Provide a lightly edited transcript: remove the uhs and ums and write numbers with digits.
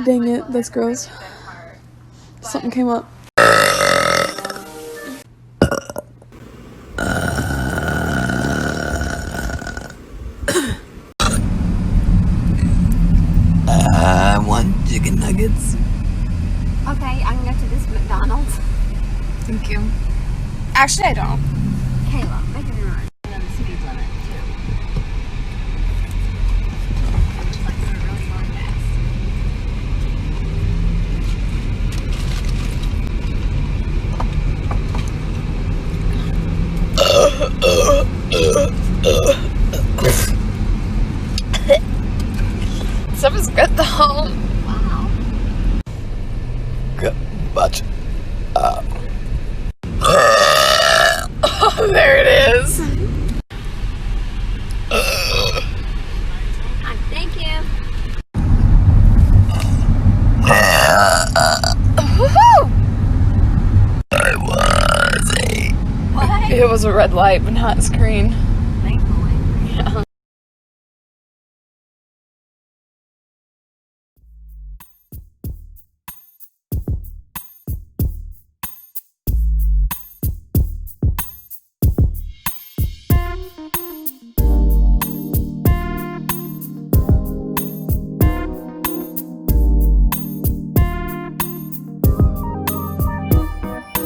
Dang it, that's gross. Something came up. I want chicken nuggets. Okay, I can go to this McDonald's. Thank you. Actually, I don't. Cayla, make it run. And then the speed limit, too. It's like they're really going fast. Stuff is good though. Wow. Good bunch. Oh, there it is. Thank you. Woohoo! I was a What? It was a red light, but not a screen. Thankfully. Yeah.